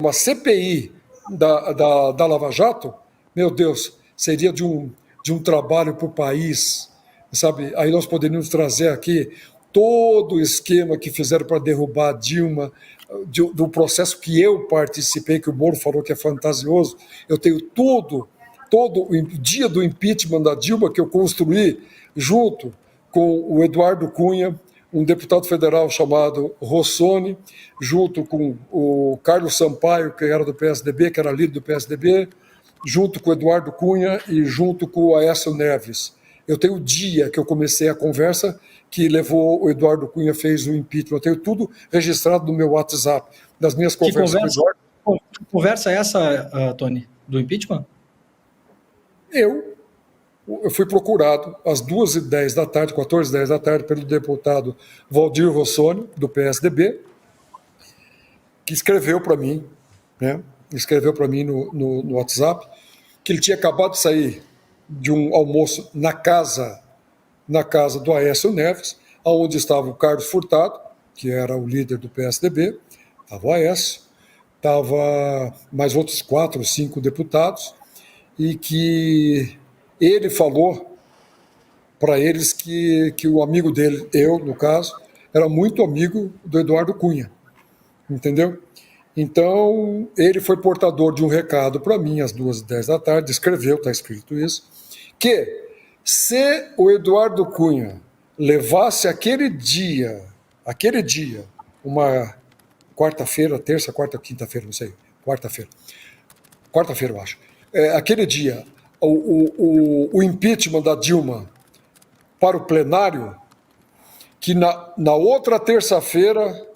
uma CPI da Lava Jato, meu Deus, seria de um trabalho para o país, sabe? Aí nós poderíamos trazer aqui todo o esquema que fizeram para derrubar a Dilma, do processo que eu participei, que o Moro falou que é fantasioso. Eu tenho todo o dia do impeachment da Dilma que eu construí junto com o Eduardo Cunha, um deputado federal chamado Rossoni, junto com o Carlos Sampaio, que era do PSDB, que era líder do PSDB, junto com o Eduardo Cunha e junto com o Aécio Neves. Eu tenho o dia que eu comecei a conversa que levou o Eduardo Cunha, fez o impeachment. Eu tenho tudo registrado no meu WhatsApp, das minhas conversas com o Eduardo. Que conversa é essa, Tony, do impeachment? Eu fui procurado às 2h10 da tarde, 14h10 da tarde, pelo deputado Valdir Rossoni, do PSDB, que escreveu para mim, né? Escreveu para mim no WhatsApp, que ele tinha acabado de sair de um almoço na casa do Aécio Neves, onde estava o Carlos Furtado, que era o líder do PSDB, estava o Aécio, estava mais outros 4 ou 5 deputados, e que ele falou para eles que o amigo dele, eu, no caso, era muito amigo do Eduardo Cunha, entendeu? Então, ele foi portador de um recado para mim às 2h10 da tarde, escreveu, está escrito isso, que se o Eduardo Cunha levasse aquele dia, uma quarta-feira, terça, quarta, quinta-feira, não sei, quarta-feira, eu acho, aquele dia, o impeachment da Dilma para o plenário, que na outra terça-feira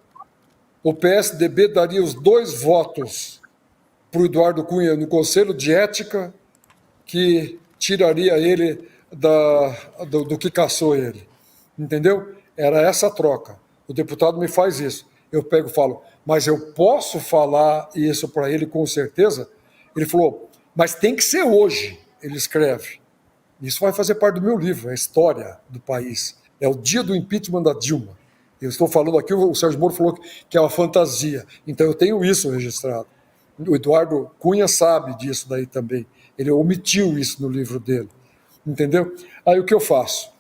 o PSDB daria os 2 votos para o Eduardo Cunha no Conselho de Ética, que tiraria ele do que caçou ele. Entendeu? Era essa a troca. O deputado me faz isso. Eu pego e falo, mas eu posso falar isso para ele com certeza? Ele falou, mas tem que ser hoje, ele escreve. Isso vai fazer parte do meu livro, é a história do país. É o dia do impeachment da Dilma. Eu estou falando aqui, o Sérgio Moro falou que é uma fantasia. Então eu tenho isso registrado. O Eduardo Cunha sabe disso daí também. Ele omitiu isso no livro dele. Entendeu? Aí o que eu faço?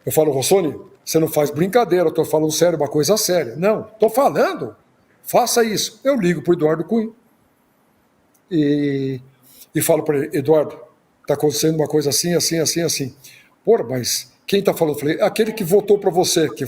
Eu falo, Rossoni, você não faz brincadeira, eu estou falando sério, uma coisa séria. Não, estou falando. Faça isso. Eu ligo para o Eduardo Cunha e falo para ele, Eduardo, está acontecendo uma coisa assim, assim, assim, assim. Porra, mas quem está falando? Eu falei, aquele que votou para você, que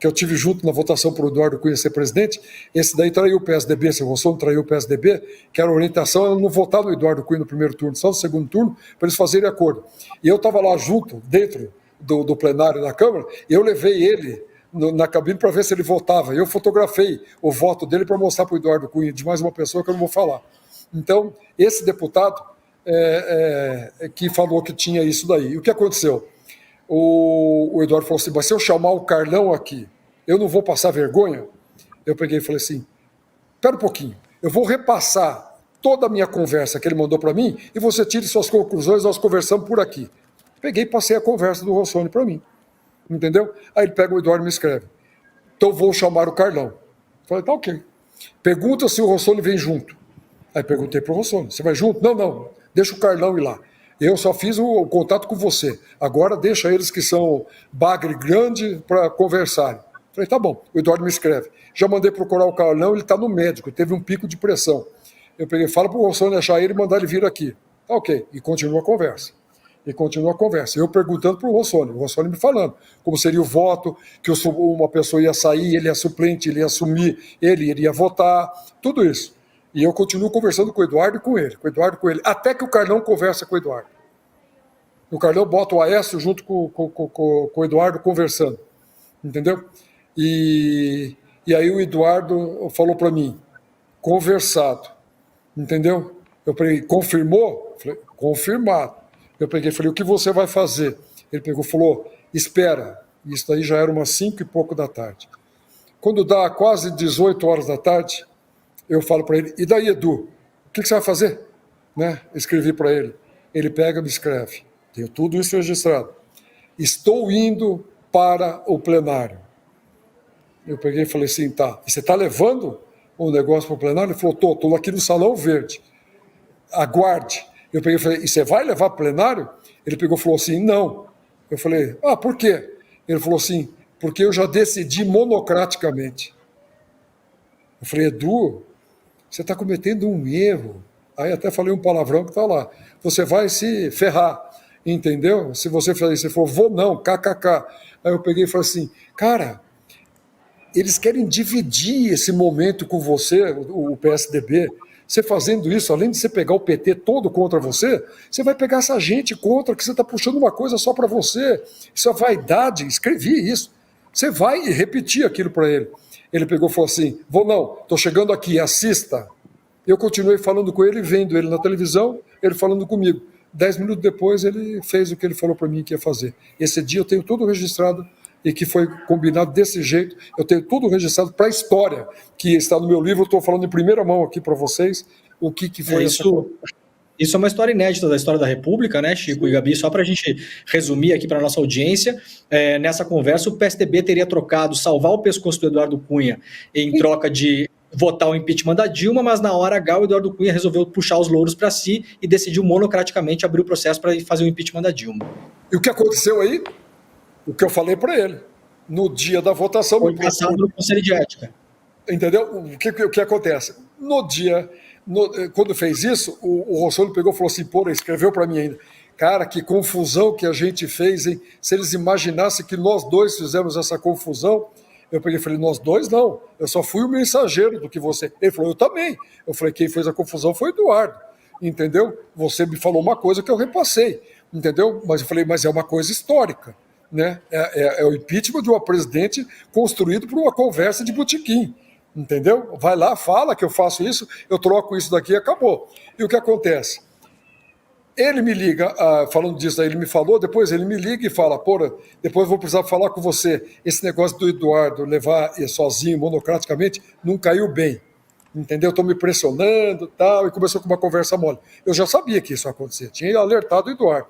eu tive junto na votação para o Eduardo Cunha ser presidente, esse daí traiu o PSDB, se você não traiu o PSDB, que era a orientação era não votar no Eduardo Cunha no primeiro turno, só no segundo turno, para eles fazerem acordo. E eu estava lá junto, dentro do plenário da Câmara, e eu levei ele na cabine para ver se ele votava. Eu fotografei o voto dele para mostrar para o Eduardo Cunha, de mais uma pessoa que eu não vou falar. Então, esse deputado que falou que tinha isso daí. E o que aconteceu? O Eduardo falou assim, mas se eu chamar o Carlão aqui, eu não vou passar vergonha? Eu peguei e falei assim, espera um pouquinho, eu vou repassar toda a minha conversa que ele mandou para mim e você tire suas conclusões, nós conversamos por aqui. Peguei e passei a conversa do Rossoni para mim, entendeu? Aí ele pega o Eduardo e me escreve, então vou chamar o Carlão. Falei, tá ok. Pergunta se o Rossoni vem junto. Aí perguntei para o Rossoni, você vai junto? Não, deixa o Carlão ir lá. Eu só fiz o contato com você. Agora deixa eles que são bagre grande para conversarem. Falei, tá bom. O Eduardo me escreve. Já mandei procurar o Carlão, ele está no médico, teve um pico de pressão. Eu peguei, fala para o Rossoni achar ele e mandar ele vir aqui. Tá ok. E continua a conversa. Eu perguntando para o Rossoni me falando como seria o voto, que uma pessoa ia sair, ele ia suplente, ele ia assumir, ele iria votar, tudo isso. E eu continuo conversando com o Eduardo e com ele, até que o Carlão conversa com o Eduardo. O Carlão bota o Aécio junto com o Eduardo conversando, entendeu? E aí o Eduardo falou para mim, conversado, entendeu? Eu falei, confirmou? Falei, confirmado. Eu peguei e falei, o que você vai fazer? Ele pegou e falou, espera. Isso daí já era umas 5 e pouco da tarde. Quando dá quase 18 horas da tarde, eu falo para ele, e daí, Edu, o que você vai fazer? Né? Escrevi para ele. Ele pega e me escreve. Tenho tudo isso registrado. Estou indo para o plenário. Eu peguei e falei assim, tá. E você está levando o negócio para o plenário? Ele falou, estou aqui no Salão Verde, aguarde. Eu peguei e falei, e você vai levar para o plenário? Ele pegou e falou assim, não. Eu falei, por quê? Ele falou assim, porque eu já decidi monocraticamente. Eu falei, Edu, você está cometendo um erro. Aí até falei um palavrão que está lá. Você vai se ferrar, entendeu? Se você fazer isso, você falou, vou não, kkk. Aí eu peguei e falei assim, cara, eles querem dividir esse momento com você, o PSDB. Você fazendo isso, além de você pegar o PT todo contra você, você vai pegar essa gente contra, que você está puxando uma coisa só para você. Isso é vaidade, escrevi isso. Você vai e repetir aquilo para ele. Ele pegou e falou assim, vou não, estou chegando aqui, assista. Eu continuei falando com ele, vendo ele na televisão, ele falando comigo. 10 minutos depois ele fez o que ele falou para mim que ia fazer. Esse dia eu tenho tudo registrado e que foi combinado desse jeito. Eu tenho tudo registrado para a história, que está no meu livro. Eu estou falando em primeira mão aqui para vocês o que foi isso. Isso é uma história inédita da história da República, né, Chico e Gabi? Só para a gente resumir aqui para a nossa audiência, nessa conversa o PSDB teria trocado salvar o pescoço do Eduardo Cunha em troca de votar o impeachment da Dilma, mas na hora H o Eduardo Cunha resolveu puxar os louros para si e decidiu monocraticamente abrir o processo para fazer o impeachment da Dilma. E o que aconteceu aí? O que eu falei para ele. No dia da votação... Foi passado no Conselho de Ética. Entendeu? O que acontece? No dia... quando fez isso, o Rossoni pegou e falou assim, escreveu para mim ainda, cara, que confusão que a gente fez, hein? Se eles imaginassem que nós dois fizemos essa confusão, eu peguei e falei, nós dois não, eu só fui o mensageiro do que você... Ele falou, eu também. Eu falei, quem fez a confusão foi o Eduardo, entendeu? Você me falou uma coisa que eu repassei, entendeu? Mas eu falei, mas é uma coisa histórica, né? É o impeachment de uma presidente construído por uma conversa de botequim. Entendeu? Vai lá, fala que eu faço isso, eu troco isso daqui e acabou. E o que acontece? Ele me liga, falando disso aí, ele me falou, depois ele me liga e fala, depois eu vou precisar falar com você, esse negócio do Eduardo levar sozinho, monocraticamente, não caiu bem. Entendeu? Estou me pressionando tal, e começou com uma conversa mole. Eu já sabia que isso ia acontecer, tinha alertado o Eduardo.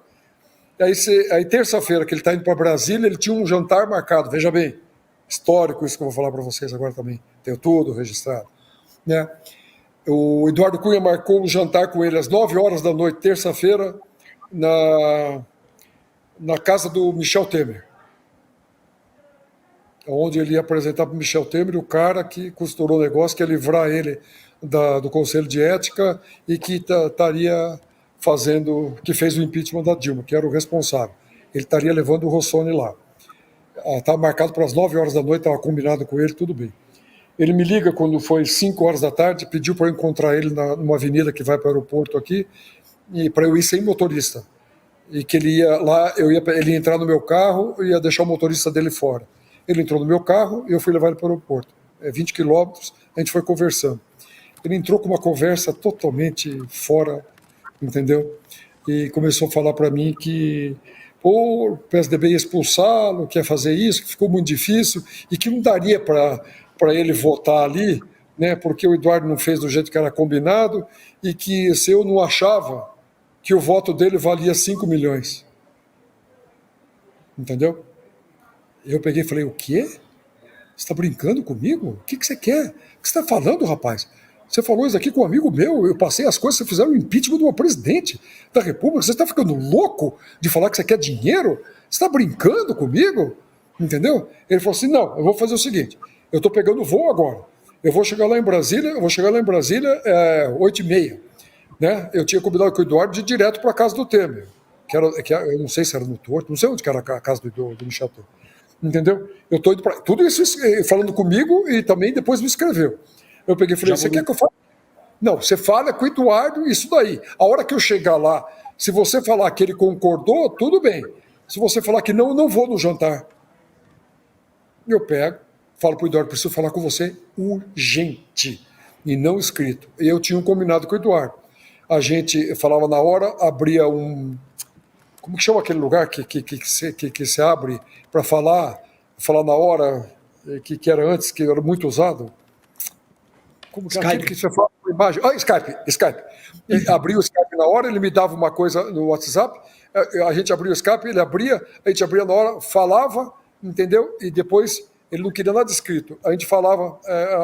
Aí terça-feira, que ele está indo para Brasília, ele tinha um jantar marcado, veja bem, histórico isso que eu vou falar para vocês agora também, tenho tudo registrado, né? O Eduardo Cunha marcou um jantar com ele às 9 horas da noite, terça-feira, na casa do Michel Temer, onde ele ia apresentar para o Michel Temer o cara que costurou o negócio, que ia livrar ele do Conselho de Ética e que estaria que fez o impeachment da Dilma, que era o responsável. Ele estaria levando o Rossoni lá. Estava marcado para as 9 horas da noite, estava combinado com ele, tudo bem. Ele me liga quando foi 5 horas da tarde, pediu para eu encontrar ele numa avenida que vai para o aeroporto aqui, e para eu ir sem motorista. E que ele ia lá, ele ia entrar no meu carro e ia deixar o motorista dele fora. Ele entrou no meu carro e eu fui levar ele para o aeroporto. 20 quilômetros, a gente foi conversando. Ele entrou com uma conversa totalmente fora, entendeu? E começou a falar para mim que o PSDB ia expulsá-lo, que ia fazer isso, que ficou muito difícil e que não daria para ele votar ali, né, porque o Eduardo não fez do jeito que era combinado e que se eu não achava que o voto dele valia 5 milhões. Entendeu? Eu peguei e falei, o quê? Você está brincando comigo? O que você quer? O que você está falando, rapaz? Você falou isso aqui com um amigo meu, eu passei as coisas, você fizeram o impeachment de uma presidente da República, você está ficando louco de falar que você quer dinheiro? Você está brincando comigo? Entendeu? Ele falou assim, não, eu vou fazer o seguinte, eu estou pegando voo agora, eu vou chegar lá em Brasília, 8h30, né? Eu tinha combinado com o Eduardo de ir direto para a casa do Temer, eu não sei se era no Torto, não sei onde que era a casa do Michel Temer, entendeu? Eu estou indo para tudo isso falando comigo e também depois me escreveu. Eu peguei e falei, você quer que eu fale? Não, você fala com o Eduardo, isso daí. A hora que eu chegar lá, se você falar que ele concordou, tudo bem. Se você falar que não, eu não vou no jantar. Eu pego, falo para o Eduardo, preciso falar com você urgente e não escrito. E eu tinha um combinado com o Eduardo. A gente falava na hora, abria um... Como que chama aquele lugar que se abre para falar na hora, que era antes, que era muito usado? Como Skype. Que você fala por imagem? Skype. Abria o Skype na hora, ele me dava uma coisa no WhatsApp, a gente abria o Skype, ele abria, a gente abria na hora, falava, entendeu? E depois Ele não queria nada escrito. A gente falava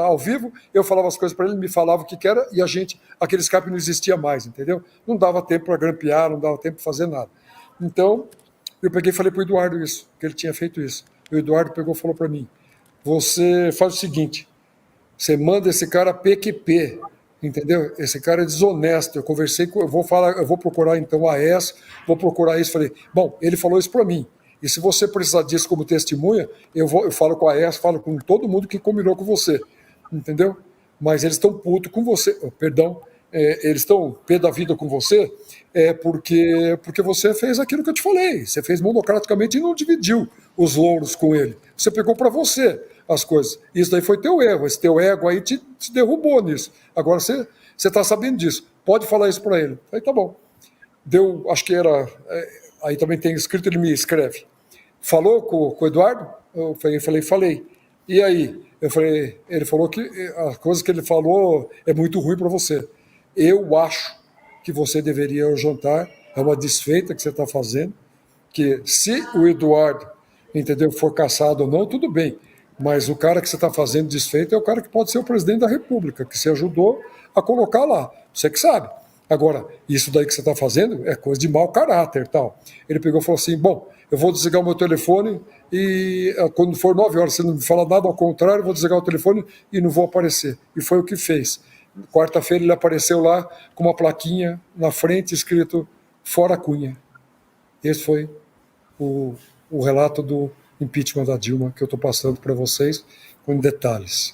ao vivo, eu falava as coisas para ele me falava o que era, e aquele Skype não existia mais, entendeu? Não dava tempo para grampear, não dava tempo para fazer nada. Então, eu peguei e falei para o Eduardo isso, que ele tinha feito isso. O Eduardo pegou e falou para mim, você faz o seguinte, você manda esse cara PQP, entendeu? Esse cara é desonesto. Eu conversei com, eu vou procurar então a AES, vou procurar isso. Falei, bom, ele falou isso para mim. E se você precisar disso como testemunha, eu falo com a AES, falo com todo mundo que combinou com você, entendeu? Mas eles estão putos com você, eles estão pé da vida com você, porque você fez aquilo que eu te falei. Você fez monocraticamente e não dividiu os louros com ele. Você pegou para você as coisas. Isso daí foi teu erro. Esse teu ego aí te derrubou nisso. Agora você está sabendo disso. Pode falar isso para ele. Aí tá bom. Deu, acho que era. Aí também tem escrito, ele me escreve. Falou com o Eduardo? Eu falei. E aí? Ele falou que a coisa que ele falou é muito ruim para você. Eu acho que você deveria ir ao jantar. É uma desfeita que você está fazendo. Que se o Eduardo, entendeu, for caçado ou não, tudo bem. Mas o cara que você está fazendo desfeito é o cara que pode ser o presidente da República, que você ajudou a colocar lá. Você que sabe. Agora, isso daí que você está fazendo é coisa de mau caráter, tal. Ele pegou e falou assim, bom, eu vou desligar o meu telefone e quando for 9 horas, você não me fala nada, ao contrário, eu vou desligar o telefone e não vou aparecer. E foi o que fez. Quarta-feira ele apareceu lá com uma plaquinha na frente escrito Fora Cunha. Esse foi o relato do impeachment da Dilma que eu estou passando para vocês com detalhes.